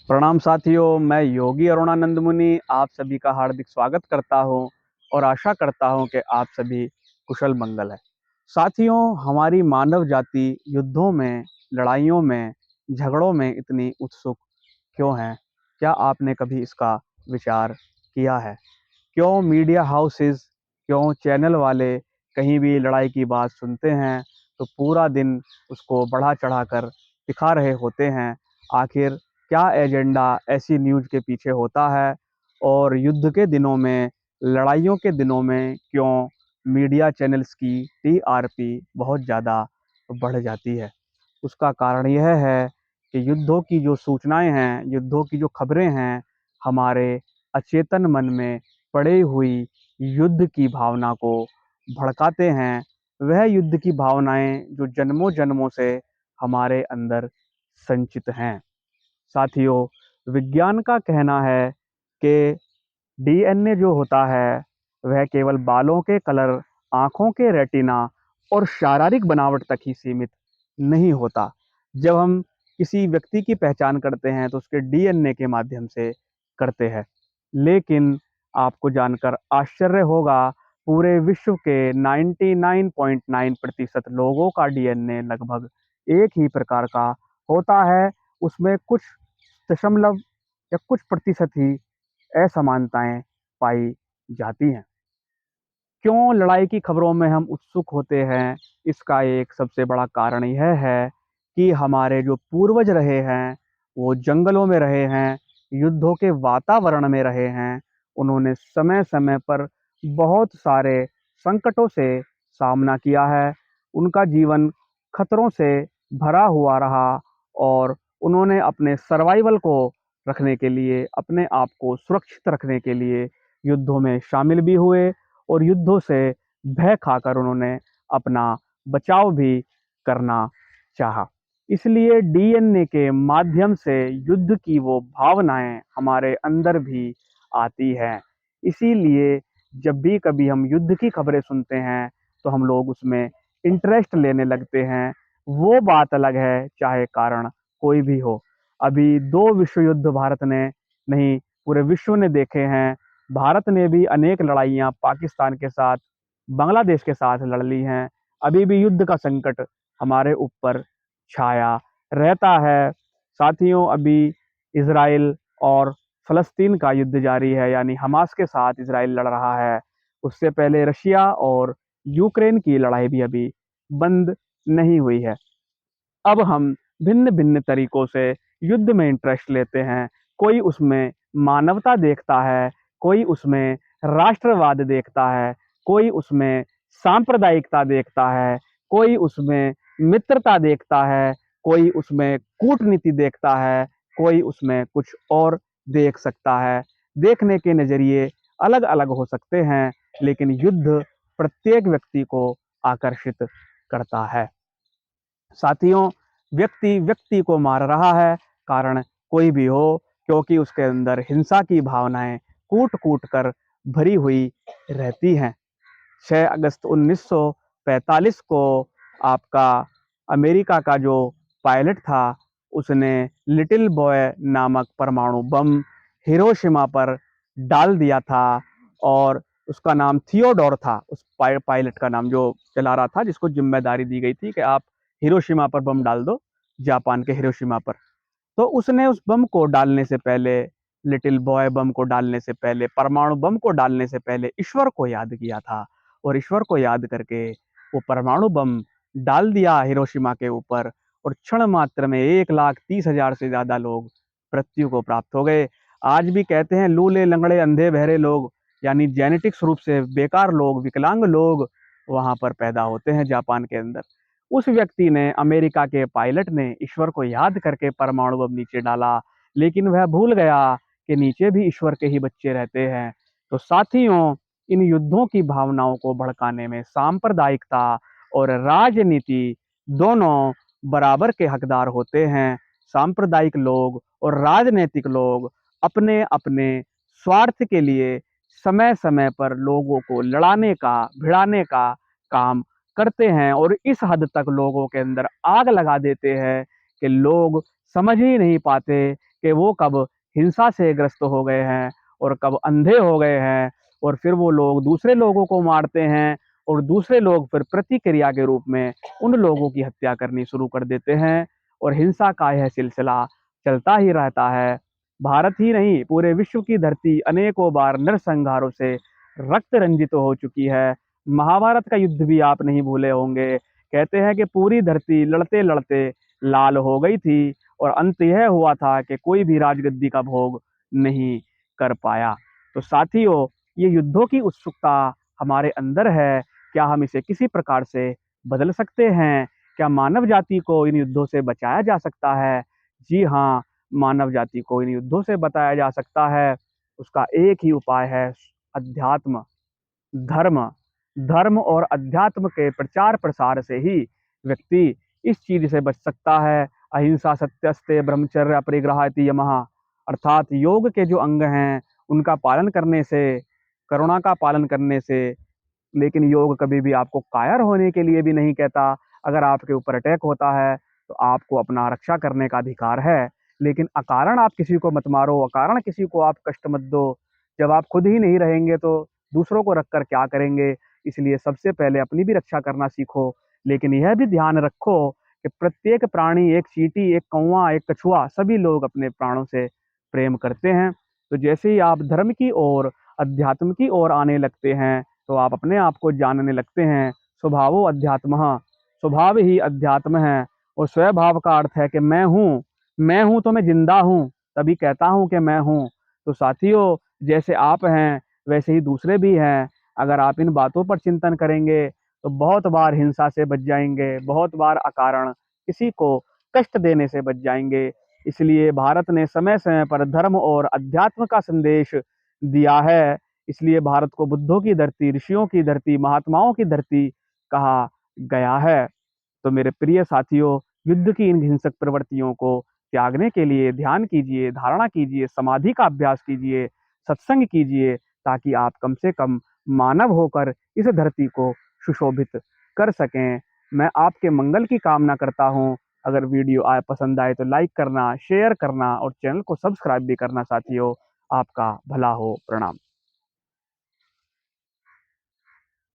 प्रणाम साथियों, मैं योगी अरुणानंद मुनि आप सभी का हार्दिक स्वागत करता हूं और आशा करता हूं कि आप सभी कुशल मंगल है। साथियों, हमारी मानव जाति युद्धों में, लड़ाइयों में, झगड़ों में इतनी उत्सुक क्यों है? क्या आपने कभी इसका विचार किया है? क्यों मीडिया हाउसेस, क्यों चैनल वाले कहीं भी लड़ाई की बात सुनते हैं तो पूरा दिन उसको बढ़ा चढ़ा कर दिखा रहे होते हैं? आखिर क्या एजेंडा ऐसी न्यूज़ के पीछे होता है? और युद्ध के दिनों में, लड़ाइयों के दिनों में क्यों मीडिया चैनल्स की टीआरपी बहुत ज़्यादा बढ़ जाती है? उसका कारण यह है कि युद्धों की जो सूचनाएं हैं, युद्धों की जो खबरें हैं, हमारे अचेतन मन में पड़ी हुई युद्ध की भावना को भड़काते हैं। वह युद्ध की भावनाएं जो जन्मों जन्मों से हमारे अंदर संचित हैं। साथियों, विज्ञान का कहना है कि डीएनए जो होता है वह केवल बालों के कलर, आँखों के रेटिना और शारीरिक बनावट तक ही सीमित नहीं होता। जब हम किसी व्यक्ति की पहचान करते हैं तो उसके डीएनए के माध्यम से करते हैं। लेकिन आपको जानकर आश्चर्य होगा, पूरे विश्व के 99.9% लोगों का डीएनए लगभग एक ही प्रकार का होता है। उसमें कुछ दशमलव या कुछ प्रतिशत ही असमानताएं पाई जाती हैं। क्यों लड़ाई की खबरों में हम उत्सुक होते हैं? इसका एक सबसे बड़ा कारण यह है कि हमारे जो पूर्वज रहे हैं, वो जंगलों में रहे हैं, युद्धों के वातावरण में रहे हैं। उन्होंने समय-समय पर बहुत सारे संकटों से सामना किया है। उनका जीवन खतरों से भरा हुआ रहा और उन्होंने अपने सर्वाइवल को रखने के लिए, अपने आप को सुरक्षित रखने के लिए युद्धों में शामिल भी हुए और युद्धों से भय खाकर उन्होंने अपना बचाव भी करना चाहा। इसलिए डीएनए के माध्यम से युद्ध की वो भावनाएं हमारे अंदर भी आती हैं। इसीलिए जब भी कभी हम युद्ध की खबरें सुनते हैं तो हम लोग उसमें इंटरेस्ट लेने लगते हैं। वो बात अलग है चाहे कारण कोई भी हो। अभी 2 विश्व युद्ध भारत ने नहीं, पूरे विश्व ने देखे हैं। भारत ने भी अनेक लड़ाइयाँ पाकिस्तान के साथ, बांग्लादेश के साथ लड़ ली हैं। अभी भी युद्ध का संकट हमारे ऊपर छाया रहता है। साथियों, अभी इज़राइल और फ़लस्तीन का युद्ध जारी है, यानी हमास के साथ इज़राइल लड़ रहा है। उससे पहले रशिया और यूक्रेन की लड़ाई भी अभी बंद नहीं हुई है। अब हम भिन्न-भिन्न तरीकों से युद्ध में इंटरेस्ट लेते हैं। कोई उसमें मानवता देखता है, कोई उसमें राष्ट्रवाद देखता है, कोई उसमें सांप्रदायिकता देखता है, कोई उसमें मित्रता देखता है, कोई उसमें कूटनीति देखता है, कोई उसमें कुछ और देख सकता है। देखने के नज़रिए अलग-अलग हो सकते हैं, लेकिन युद्ध प्रत्येक व्यक्ति को आकर्षित करता है। साथियों, व्यक्ति व्यक्ति को मार रहा है, कारण कोई भी हो, क्योंकि उसके अंदर हिंसा की भावनाएं कूट-कूट कर भरी हुई रहती हैं। 6 अगस्त 1945 को आपका अमेरिका का जो पायलट था, उसने लिटिल बॉय नामक परमाणु बम हिरोशिमा पर डाल दिया था और उसका नाम थियोडोर था। उस पायलट का नाम जो चला रहा था, जिसको ज़िम्मेदारी दी गई थी कि आप हिरोशिमा पर बम डाल दो, जापान के हिरोशिमा पर। तो उसने उस बम को डालने से पहले, लिटिल बॉय बम को डालने से पहले, परमाणु बम को डालने से पहले ईश्वर को याद किया था और ईश्वर को याद करके वो परमाणु बम डाल दिया हिरोशिमा के ऊपर और क्षण मात्र में 1,30,000 से ज़्यादा लोग मृत्यु को प्राप्त हो गए। आज भी कहते हैं लूले, लंगड़े, अंधे, बहरे लोग, यानी जेनेटिक्स रूप से बेकार लोग, विकलांग लोग वहाँ पर पैदा होते हैं जापान के अंदर। उस व्यक्ति ने, अमेरिका के पायलट ने ईश्वर को याद करके परमाणु बम नीचे डाला, लेकिन वह भूल गया कि नीचे भी ईश्वर के ही बच्चे रहते हैं। तो साथियों, इन युद्धों की भावनाओं को भड़काने में सांप्रदायिकता और राजनीति दोनों बराबर के हकदार होते हैं। सांप्रदायिक लोग और राजनीतिक लोग अपने-अपने स्वार्थ के लिए समय-समय पर लोगों को लड़ाने का, भिड़ाने का काम करते हैं और इस हद तक लोगों के अंदर आग लगा देते हैं कि लोग समझ ही नहीं पाते कि वो कब हिंसा से ग्रस्त हो गए हैं और कब अंधे हो गए हैं, और फिर वो लोग दूसरे लोगों को मारते हैं और दूसरे लोग फिर प्रतिक्रिया के रूप में उन लोगों की हत्या करनी शुरू कर देते हैं, और हिंसा का यह सिलसिला चलता ही रहता है। भारत ही नहीं, पूरे विश्व की धरती अनेकों बार नरसंहारों से रक्त रंजित हो चुकी है। महाभारत का युद्ध भी आप नहीं भूले होंगे। कहते हैं कि पूरी धरती लड़ते लड़ते लाल हो गई थी और अंत यह हुआ था कि कोई भी राजगद्दी का भोग नहीं कर पाया। तो साथियों, ये युद्धों की उत्सुकता हमारे अंदर है। क्या हम इसे किसी प्रकार से बदल सकते हैं? क्या मानव जाति को इन युद्धों से बचाया जा सकता है? जी हाँ, मानव जाति को इन युद्धों से बचाया जा सकता है। उसका एक ही उपाय है, अध्यात्म, धर्म। धर्म और अध्यात्म के प्रचार प्रसार से ही व्यक्ति इस चीज से बच सकता है। अहिंसा सत्यस्ते ब्रह्मचर्य अपरिग्रहाति यमः, अर्थात योग के जो अंग हैं उनका पालन करने से, करुणा का पालन करने से। लेकिन योग कभी भी आपको कायर होने के लिए भी नहीं कहता। अगर आपके ऊपर अटैक होता है तो आपको अपना रक्षा करने का अधिकार है, लेकिन अकारण आप किसी को मत मारो, अकारण किसी को आप कष्ट मत दो। जब आप खुद ही नहीं रहेंगे तो दूसरों को रखकर क्या करेंगे? इसलिए सबसे पहले अपनी भी रक्षा करना सीखो। लेकिन यह भी ध्यान रखो कि प्रत्येक प्राणी, एक चींटी, एक कौवा, एक कछुआ, सभी लोग अपने प्राणों से प्रेम करते हैं। तो जैसे ही आप धर्म की ओर, अध्यात्म की ओर आने लगते हैं तो आप अपने आप को जानने लगते हैं। स्वभावो अध्यात्मः, स्वभाव ही अध्यात्म है। और स्वभाव का अर्थ है कि मैं हूँ तो मैं जिंदा हूँ, तभी कहता हूँ कि मैं हूँ। तो साथियों, जैसे आप हैं वैसे ही दूसरे भी हैं। अगर आप इन बातों पर चिंतन करेंगे तो बहुत बार हिंसा से बच जाएंगे, बहुत बार अकारण किसी को कष्ट देने से बच जाएंगे। इसलिए भारत ने समय समय पर धर्म और अध्यात्म का संदेश दिया है। इसलिए भारत को बुद्धों की धरती, ऋषियों की धरती, महात्माओं की धरती कहा गया है। तो मेरे प्रिय साथियों, युद्ध की इन हिंसक प्रवृत्तियों को त्यागने के लिए ध्यान कीजिए, धारणा कीजिए, समाधि का अभ्यास कीजिए, सत्संग कीजिए, ताकि आप कम से कम मानव होकर इस धरती को सुशोभित कर सकें। मैं आपके मंगल की कामना करता हूँ। अगर वीडियो पसंद आए तो लाइक करना, शेयर करना और चैनल को सब्सक्राइब भी करना साथियों। आपका भला हो। प्रणाम।